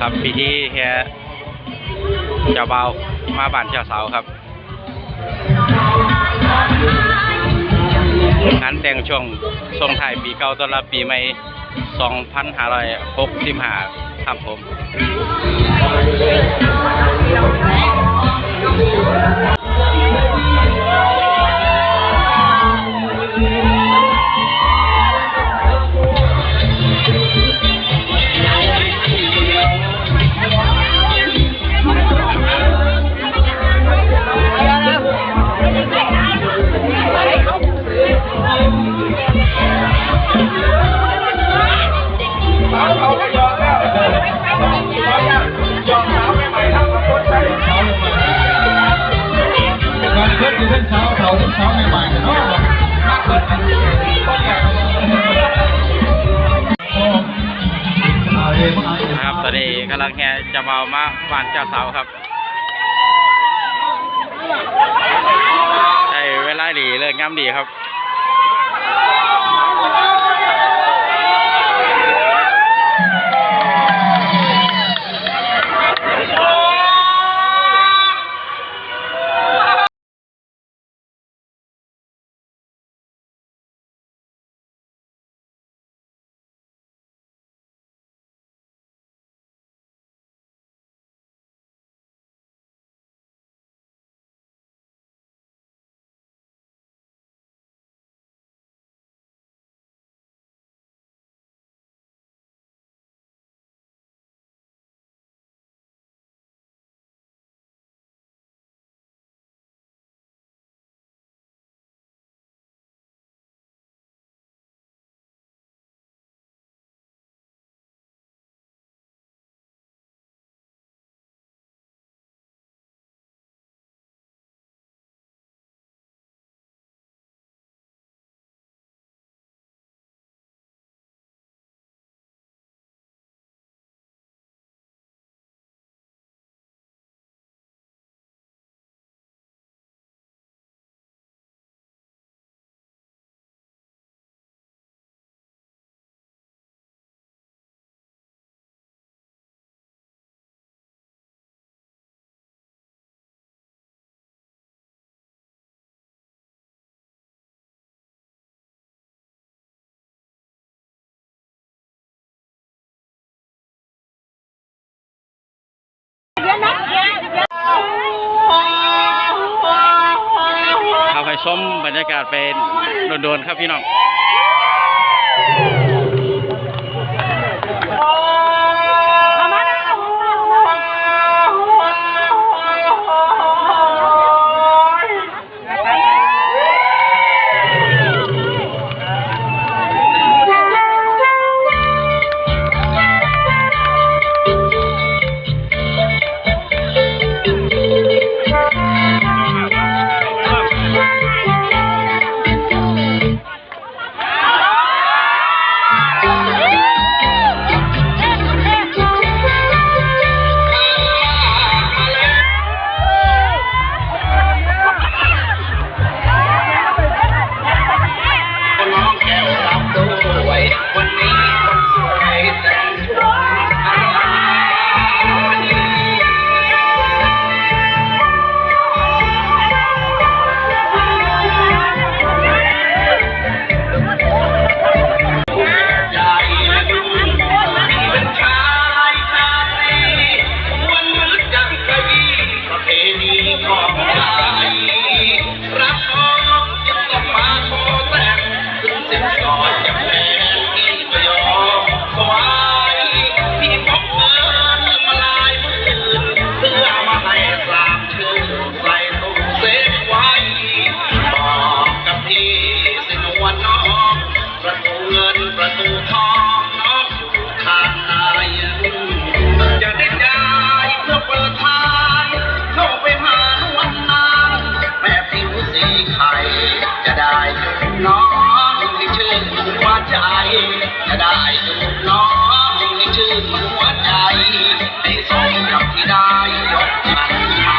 ครับพิธีแห่เจ้าบ่าวมาบ้านเจ้าสาวครับงานแต่งช่วงส่งท้ายปีเก่าต้อนรับปีใหม่2565ครับผมครับตอนนี้กำลังแห่จะมาบ้านเจ้าสาวครับได้เวลาดีเลิกงามดีครับเอาไปชมบรรยากาศเป็นโดนๆครับพี่น้องจะได้ดูน้องให้ชื่นหัวใจให้สมกับที่ได้ยกมันมา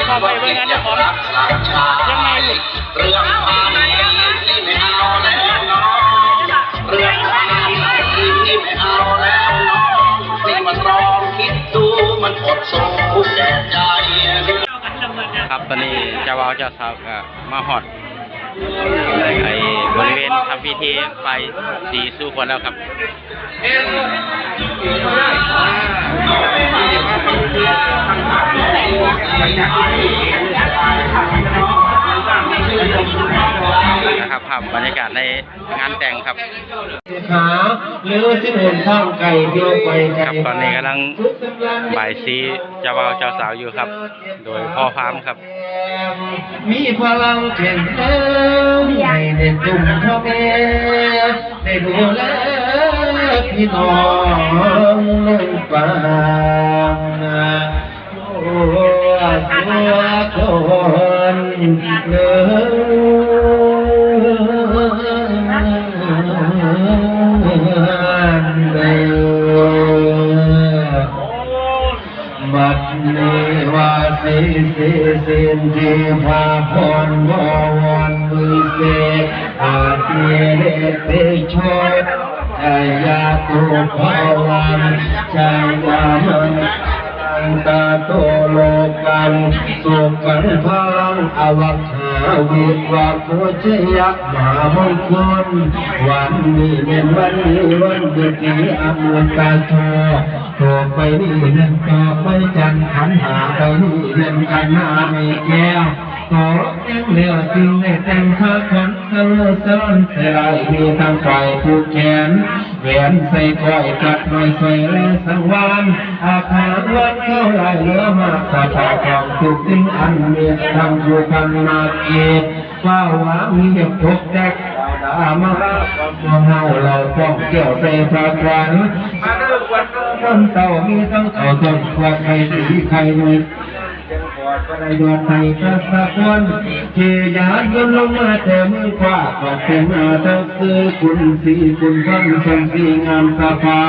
เข้าไปเบิ่งกันนะครับยังไงอยู่ เรื่องความที่ไม่เอาแล้วน้องเรื่องความที่ไม่เอาแล้วน้องที่มันรอคิดดูมันอดสู้แก่ใจ ครับตอนนี้เจ้าบ่าวเจ้าสาวก็มาฮอดไอ้บริเวณทำพิธีไปสีสู่คนแล้วครับนะครับภาพบรรยากาศในงานแต่งครับหรือสิเห็นทางไก่เดียวไปครับตอนนี้กำลังบ่ายสีเจ้าบ่าวเจ้าสาวอยู่ครับ โดยพ่อพามครับมีพลังแข็งแรงให้เด็กจุ่มพ่อแม่ได้ดูแลพี่น้องลงฟังโอ้ตัวคนเนื้บัดนี้ว่าสิสินที่พาพรบวันมือเสกอาเทียเดชโชยใจยาตุภาวันใจยามันตาโตโลกันสุขันพลังอวัคหาวิวาโคชยักมหามงคลวันนี้เป็นวันนี้วันดุจีอมุตาโชต่อไปนี่เดินต่อไปจันขันหาไปนี่เดินกันหน้าไม่แก้วต่อยังเหลือจริงในแต่งข้าคนเสลอเสลเสลายมีทางฝ่ายผูกแขนแหวนใส่ก้อยกัดหน่อยใส่และสังวานอาคารวันเข้าไหลเหลือมากสาขาของทุกสิ่งอันเมียทำอยู่กันมาเกียรติว่าหวังมีเด็กพกแดกดามาเฮาเราป้องเกี่ยวใส่พระควันมาเดินวันต้นเต่ามีทั้งเต่าต้นกว่าใครดีใครหนึ่งยังกอดก็ได้ยอดไทยพระสะพนเกียรติยนลงมาแต่มือขวาก็เป็นอาทักษะคุณสีคุณพันสมศรีงามสภา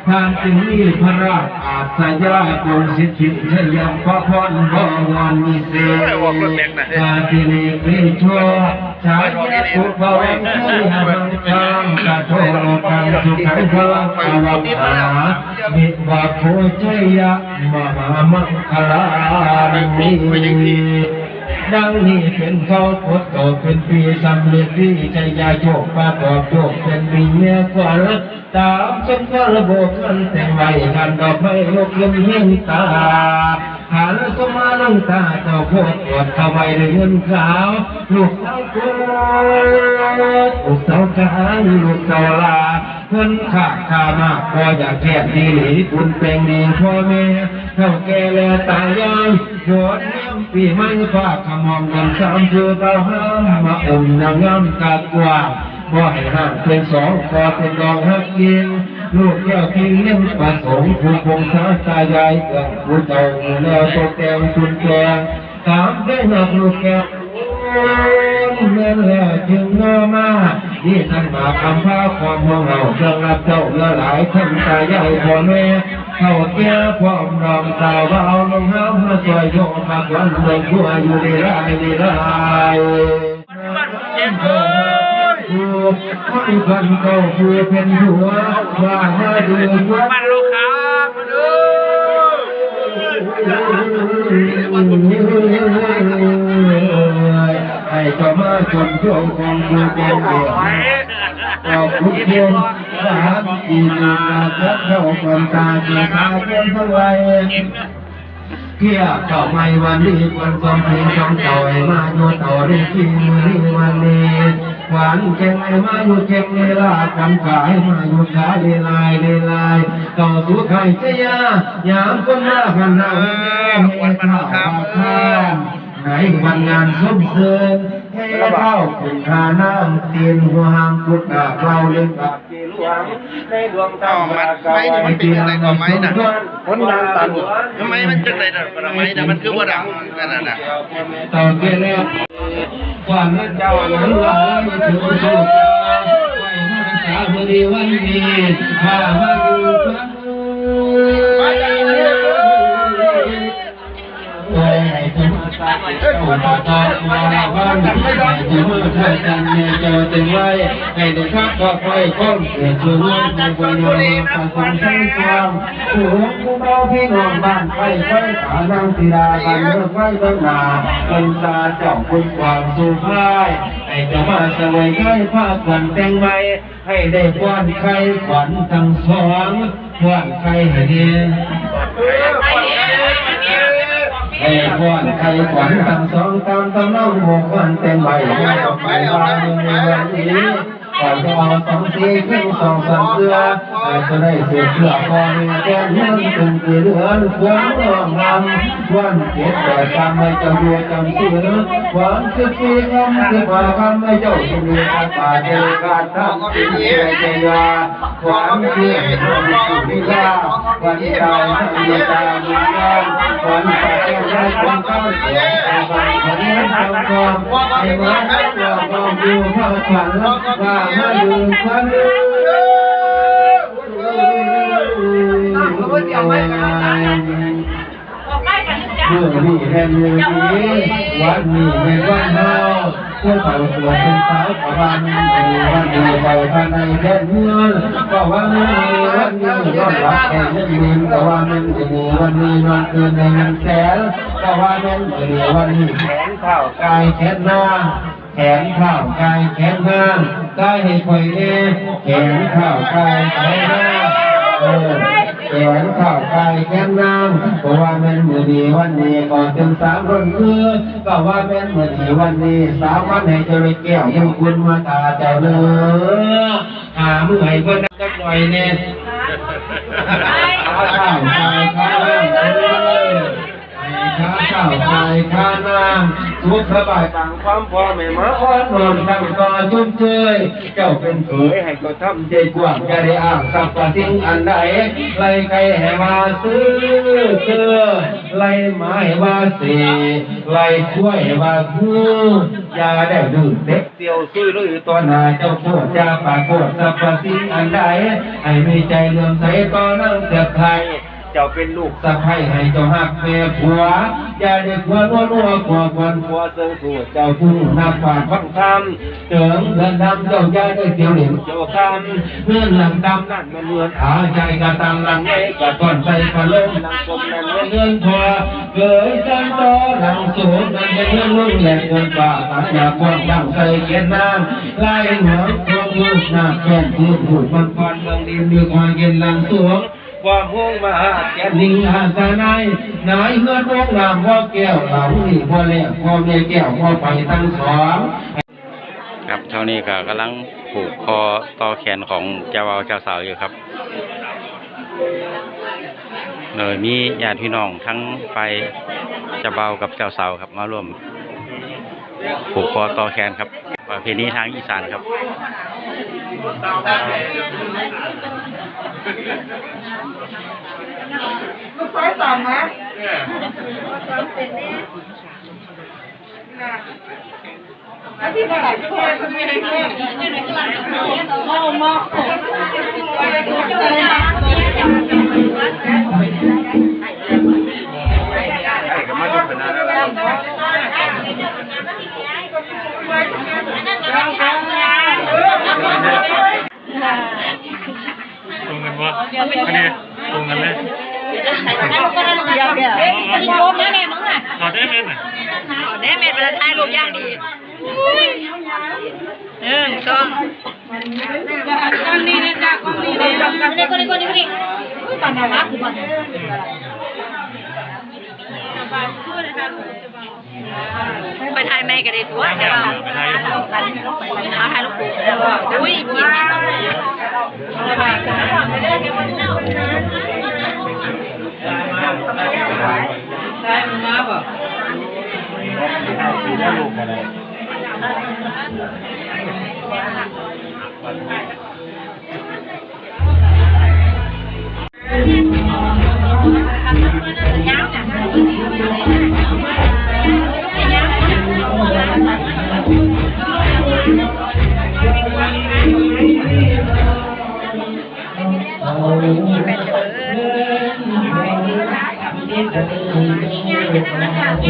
ทานจึงมีพระราชอาสยาคงสิทธิชยังพระพรบ่งอนมีเสกาติเลปิโชชายสุภวังคุยหังคังกะโทกังสุขังพลังอวังหามิวะโคชยะมหามังคลานิดังนี้เป็นเขาพุทธโตเป็นปีสำเร็จที่ใจยาโยกปากอบโยกเป็นปีเนื้อกว่าตามจนก็ระบบกันแต่งไว้กันดอกไม้ลกลมเห็นตาหันก็มาลังตาเจ้าโพดปวดเข้าไปในเงินขาวลูกสาวโกลูกสาวกลางลูกสาวลาเพิ่นข้ามากพออยากแก่ดีหลีบุญเป็นดีพ่อแม่เท่าแก่และตายายโยนเลี้ยงปีไม้ฝากขมองกันสามคือเบาห้ามมาอมนางงามกาดกว่าบ่ให้ห่างเป็นสองก็เป็นดองฮักกินลูกแก้วกินเลี้ยงประสงค์ผู้คงสาตายายเกิดผู้เจ้าแล้วตกแต่งคุณแกงถามได้หนักลูกแก้วเมื่อแล้วจึงงอมาที่ท่านมาคำพาความมองเราเรื่องรับเจ้าเมื่อหลายท่านตายายพ่อแม่เขาแก่ความรองสาวเอาลงห้ามมาซอยโยกมาวันเมืองผู้อายุได้ไรได้ไรคนคนเก่าผู้เป็นหัวว่ามาดูบ้านลูกค้ามาดูให้ก็มาจนช่วงของผู้เป็นเด็กเอาผู้เพียงสามอีนาทับเข้าความตาเกี่ยวกับเพียงเท่าไรเกี่ยวกับไม่วันนี้วันสองเพลงสองเต่าไอ้มาโยต่อได้กินมือนี้วันนี้หวานแกงไอ้มาอยู่แกงเวลากันขายมาอยู่ขายเลายต่อสู้ไข่เจียยามคนมากันเราวันข้าวข้าวไหนวันงานส้มเสือให้เข้าขุนทาน้ำเตียนหัวหางกุดดาบเราเล่นกับกีฬวงในดวงตามันเป็นอะไรก็ไม้น่ะคนดังตันทำไมมันจังไรน่ะไม้น่ะมันคือว่าดังกันน่ะต่อเกี่ยวแล้วความนั้นเจ้านั้นเราถือสุดไว้มาสาบุรีวันนี้มาอยู่ฟัง ให้เจ้ามาสาธุเจ้ามาตามาวันให้เจ้ามาเถิดกันเนี่ยเจ้าตึงไว้ให้ได้ทักก็ค่อยก้มเกิดสู่เรื่องในวันนี้มาสงสัยความผู้หงผู้เบาพี่น้องบ้านไปไว้ขานังศิลากันเมื่อไว้เบื้องหน้าเป็นตาเจ้าคุณความสุภาพให้เจ้ามาสวยง่ายผ้าขวัญแต่งใหม่ให้ได้ป้อนไข่ขวัญทั้งสองป้อนไข่ให้ดีให้ป้อนไข่ขวัญทั้งสองตามกำลังหกวันแต่งใบให้ออกไปวางในวันนี้ก่อนจะเอาสองสีขึ้นสองสันเสื้อจะได้เสียเสื้อพอมีแก้มเงินเป็นกี่เดือนควงร้องรำวันเจ็ดแต่จำไม่จะดูจำซื้อวัน14 คำ15 คำไม่เจ้าจะมีอาตาเจการทำสิ่งใดใจยาความเชื่อความสุขลาวันตายทั้งเดียตาบุญงานวันตายแก้ได้คนเข้าเสียวันคนนี้ทำความให้มาให้ตัวความดูพระขันว่ามาดูขันเมื่อนี้แห่งเมืองนี้วันนี้เป็นวันเฮาเพื่อเผาตัวเป็นสาวประวันวันนี้เผาภายในแดนเมืองก็วันนี้วันนี้นอนหลับแห่งยืนก็ว่ามันจะมีวันนี้นอนคืนในเงินแสนก็ว่ามันจะมีวันนี้แขนเท้ากายแขนหน้าแขนเท้ากายแขนหน้ากายให้คอยเน่แขนเท้ากายแขนหน้าแขนเท้ากายแขนหน้าก็ว่ามันมือดีวันนี้ก่อนถึง3 วันคือก็ว่ามันมือดีวันนี้3 วันให้เจ้าได้แก้วยังคุณมาตาเจ้าเนื้อหามือให้เพิ่นจักหน่อยเนี่ยขาเท้ากายขาหน้าขาเท้ากายขาหน้าสุขสบายต่างความพอแม่มาอ่อนนอนทั้งก่อจุ่มเชยเจ้าเป็นเขยให้ก็ทำใจกว้างอย่าได้อ้างสับสิ่งอันใดไล่ไก่ให้มาซื้อไล่ไม้ว่าเสีไล่กล้วยว่าคืออย่าได้ดื้อเด็กเตียวซื้อหรือตัวหนาเจ้าโคตรจะปากโคตรสับสิ่งอันใดให้มีใจเลื่อมใสต่อนั่งเกิดไทยเจ้าเป็นลูกสะใภ้ให้เจ้าหักแม่ผัวอย่าได้ผัวนัวผัวควันผัวเสือสู้เจ้าผู้นักปราชญ์ฟังธรรมเจิงเงินดำเจ้าอย่าได้เกี่ยวเหลี่ยมเจ้าคำเงื่อนหลังดำนั่นมันเงื่อนอาใจกระตังหลังไงกระต้อนใจกระล้มหลังกลมนั่นเงื่อนผัวเกยสันต่อหลังสูงนั่นเป็นเงื่อนลุ่มแหลกเงินป่าตัดอยากความดังใส่เกียนน้ำไล่หัวควงมือหน้าแก่นคือผูดมันก่อนเมืองดินด้วยความเย็นหลังสูงความห้องมาแก่นิ่งอาสนายนายเฮือนห้องน้ำพ่อแก้วหลังนี่พ่อแหลกพ่อแม่แก้วพ่อไปทั้งสองครับเท่านี้ก็กำลังผูกคอต่อแขนของเจ้าบ่าวเจ้าสาวอยู่ครับเลยมีญาติพี่น้องทั้งไปเจ้าบ่าวกับเจ้าสาวครับมาร่วมผูกคอต่อแขนครับประเพณีทางอีสานครับลูกไฟต่ำนะแล้วที่ไหนก็แค่คนไม่ได้แค่มองตรงกันวะอันนี้ตรงกันเลยเดี๋ยวมีโยมแม่มึงอ่ะขอได้ไหมน่ะแม่เม็ดเป็นท้ายรูปย่างดี1 2คนนี้นะจ๊ะคนนี้เลยคนนี้ปั่นหนักคือปั่นไปถ่ายแม่กันเลยตัวเดี๋ยวไปถ่ายลูกถ่ายลูกปู่อุ้ยกินได้มาป่ะลูกอะไรเ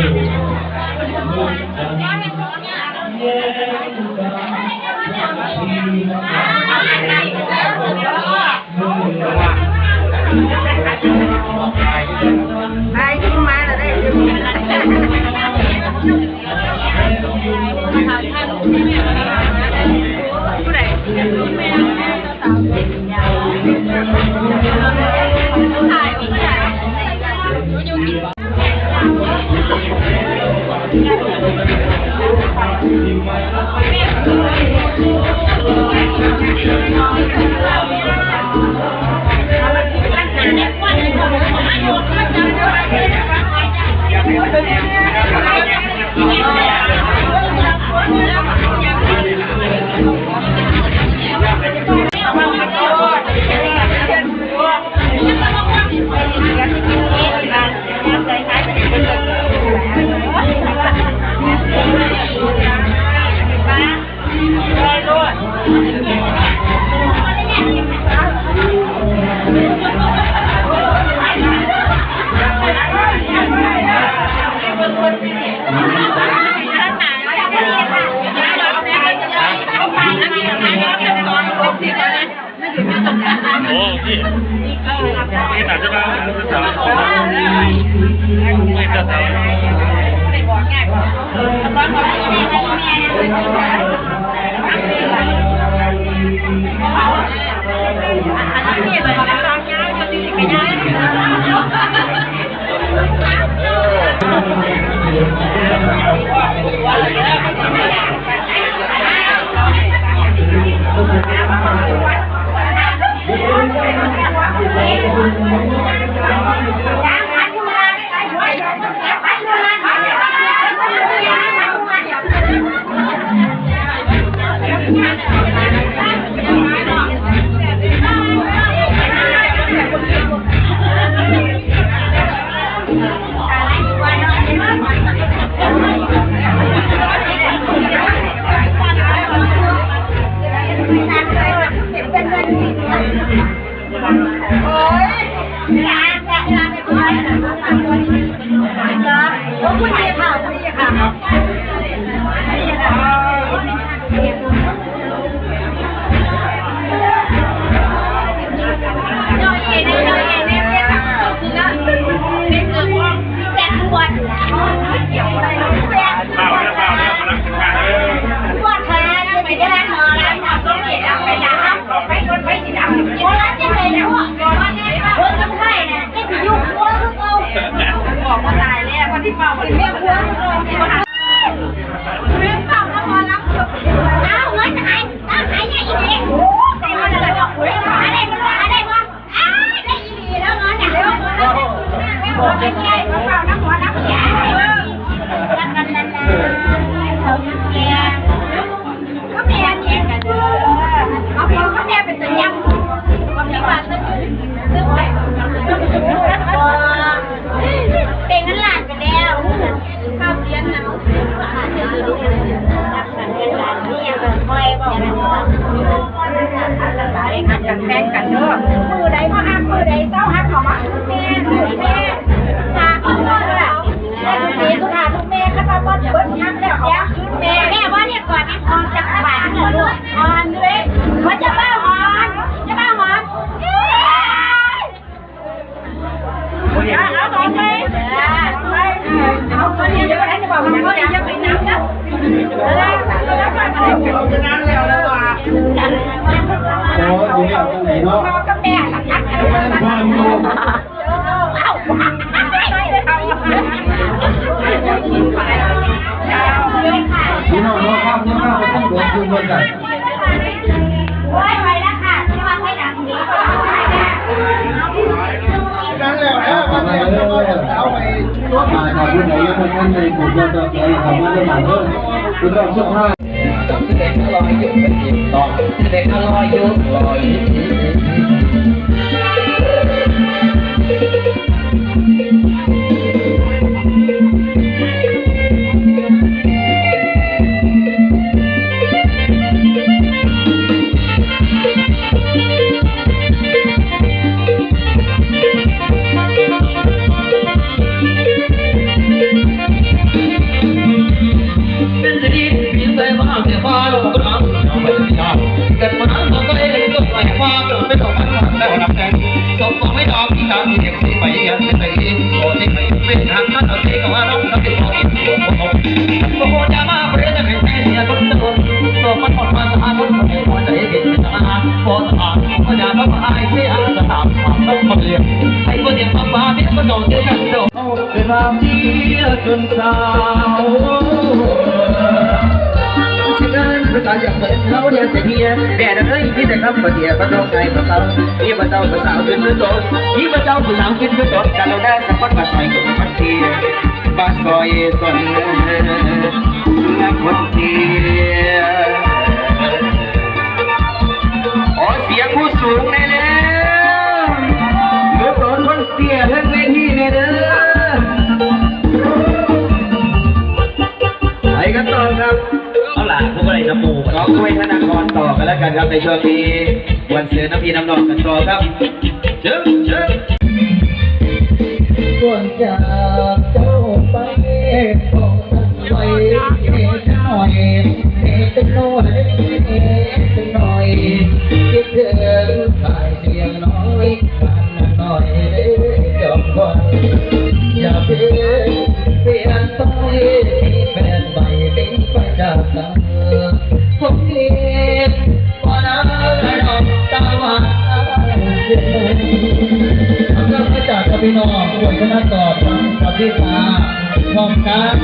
โอ้พี่นี่ตัดจะมาสาวไม่จะสาวพี่น้องเราข้ามที่ข้ามไปต้องเดินคืนเงินกัน ไปแล้วค่ะที่ว่าให้ดังนี้ก็ได้ นั่นแหละเอาไปเอาไป มาจากผู้ใดยังท่านในกลุ่มเราจะไปทำงานได้หมายเลยคุณต้องสุภาพเด็กอร่อยอยู่เป็นจิตต่อเด็กอร่อยอยู่อร่อย โอ้โหจะมาเปรี้ยจะเป็นแค่เสียคนตะคนตัวมันหมดมาสาคนคนให้พอใจเป็นสมาพอสมาพอจะมาพายเสียสถานความต้องมาเรียนให้คนเดียวมาบ้าเบี้ยก็โดนเดือดกันโดนเป็นความเดียวจนสาวสิ่งนั้นภาษาอย่างเป็นเขาเดียวจะเดียแม่เอ้ยที่แต่คำประเดี๋ยวประดองใจภาษาที่พระเจ้าภาษาขึ้นโดนที่พระเจ้าภาษาขึ้นโดนการเราได้สักคนภาษาคนพันทีภาษาเยสนนักคนเดียอ๋อเสียงผู้สูงในแล้วเมื่อตอนคนเสียทั้งเวทีในเด้อไปกันต่อครับเอาล่ะพวกอะไรน้ำมูน้องด้วยธนากรต่อกันแล้วกันครับในช่วงนี้วันเสือน้ำพีน้ำนองกันต่อครับเชิญก่อนจากเจ้าไปขอสักหน่อยเห็นหน่อยเห็นหน่อยเห็นหน่อยคิดถึงสายเสียงน้อยกันหน่อยจบก่อนอย่าเพิ่งเปลี่ยนไปมีแฟนใหม่เป็นไปจากเธอผมเรียนว่าน้ำดอกตาหวานทำงานมาจากกับพี่น้องป่วยคณะต่อกับพี่ตาพร้อมกัน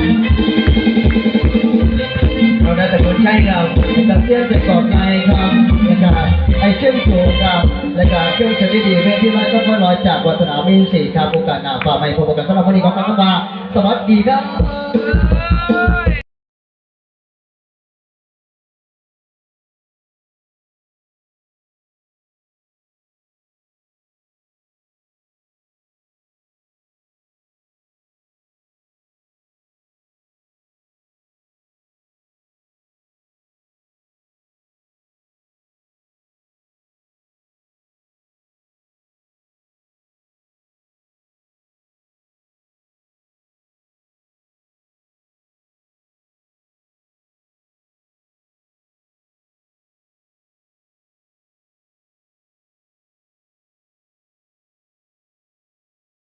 เราได้แต่คนใช้ครับแต่เสียงเป็นกอบในครับนะครับไอเชื่อมโยงครับและการเครื่องเสียงดีๆเพื่อที่ไม่ต้องน้อยจากวัฒนามีสีครับโอกาสหน้าฝ่าไม่พบกันสำหรับวันนี้ขอบคุณมากสวัสดีครับ